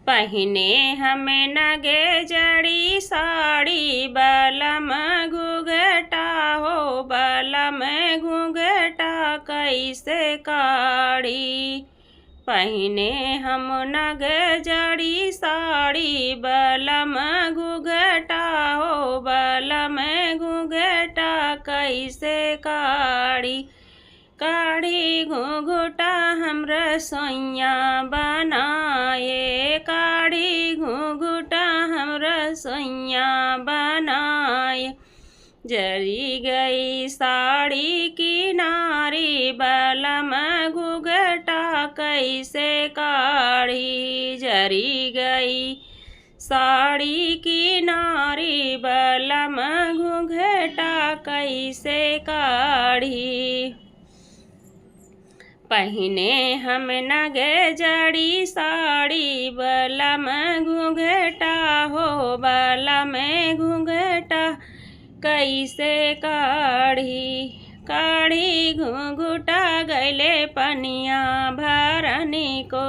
पहिने हम नगे जड़ी साड़ी बलम घुघटा हो बलम घुघटा कैसे काढ़ी। पहिने हम नग जड़ी साड़ी बलम घुघटा हो बलम घुघटा कैसे काढ़ी। काढ़ी घुघटा हम रसोइया बनाए काढ़ी घुघटा हम रसोइया बनाए। जरी गई साड़ी किनारी बलम घुघटा कैसे काढ़ी। जरी गई साड़ी किनारी बलम घुघटा कैसे काढ़ी। पहिने हम नगे जड़ी साड़ी बलम घुघटा हो बलम घुघटा कैसे काढ़ी। काढ़ी घुघटा गैले पनिया भरनी को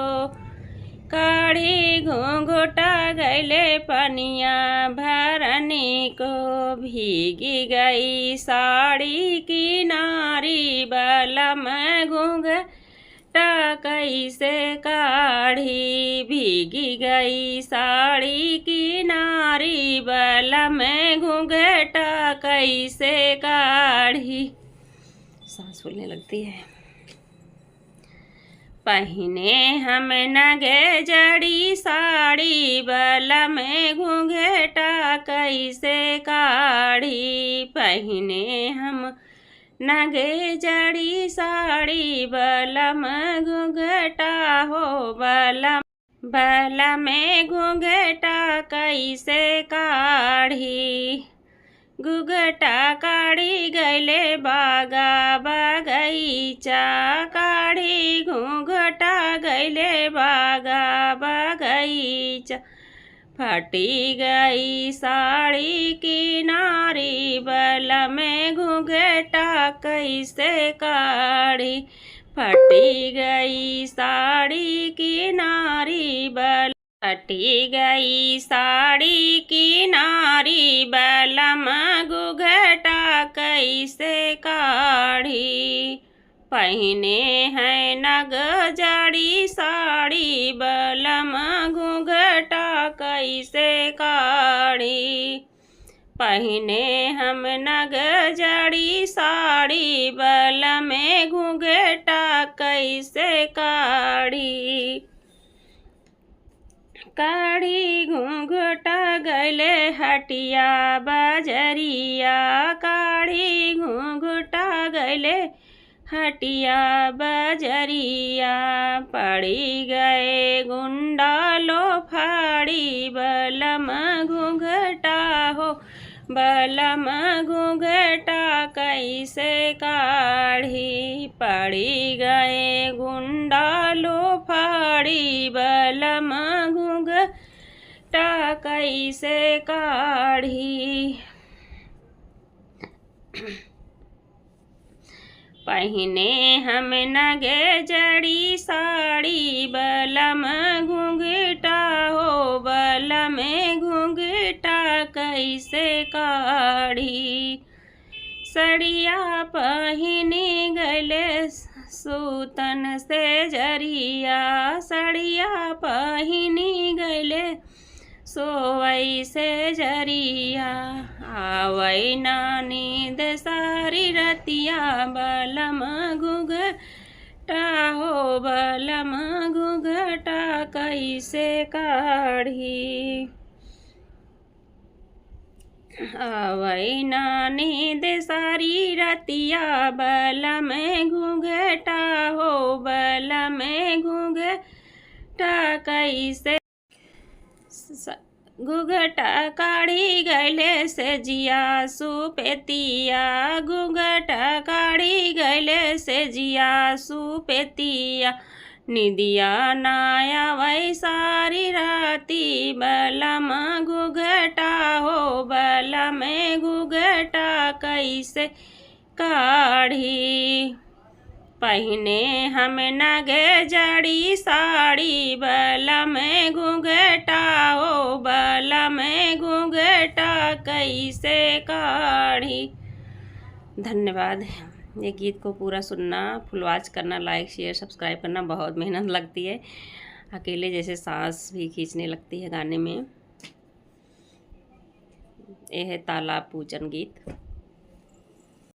काढ़ी घुघटा गैले पनिया भरनी को। भीगी गई साड़ी किनारी बलम घुघटा कैसे काढ़ी। भीगी गई साड़ी किनारी बलम घुघटा कैसे काढ़ी। सांस फूलने लगती है। पहिने हम नगे जड़ी साड़ी बलम घुघटा कैसे काढ़ी। पहिने हम नगे जड़ी साड़ी बलम घुघटा हो बलम घुघटा कैसे काढ़ी। घुघटा काढ़ी गैले बागा बगैचा काढ़ी घुघटा गैले बागा बगैचा। फटी गई साड़ी किनारी बलम घुघटा कैसे काढ़ी। फटी गई साड़ी किनारी फटी गई साड़ी किनारी बलम घुघटा कैसे काढ़ी। पहिने हैं नग जड़ी साड़ी बलम घुघटा कैसे काढ़ी। पहिने हम नग जड़ी साड़ी बलम घुघटा कैसे काढ़ी। काढ़ी घुघटा गैले हटिया बजरिया काढ़ी घुघटा गैले हटिया बजरिया। पड़ी गए गुंडालो फाड़ी बलम घुघटा हो बलम घुघटा कैसे काढ़ी। पड़ी गए गुंडालो फाड़ी बलम घुघटा कैसे काढ़ी। पहिने हम नगे जड़ी साड़ी बलम घुघटा हो बलम घुघटा कैसे काढ़ी। सड़िया पहिनी गले सूतन से जरिया सड़िया पहिनी गले सोवई से जरिया। आवई ना नींद सारी रतिया बलम घुघटा हो बलम घुघटा कैसे काढ़ी। आवई ना नींद सारी रतिया बलम घुघटा हो बलम घुघटा कैसे। घुघटा काढ़ी गैले से जिया सुपेतिया घुघटा काढ़ी गैले से जिया सुपेतिया। निदिया नाया वै सारी राती बलम घुघटा हो बलम घुघटा कैसे काढ़ी। पहिने हम नगे जड़ी साड़ी बलम घुघटा कैसे काढ़ी। धन्यवाद। ये गीत को पूरा सुनना, फुल वॉच करना, लाइक शेयर सब्सक्राइब करना। बहुत मेहनत लगती है, अकेले जैसे सांस भी खींचने लगती है गाने में। ये है तालाब पूजन गीत।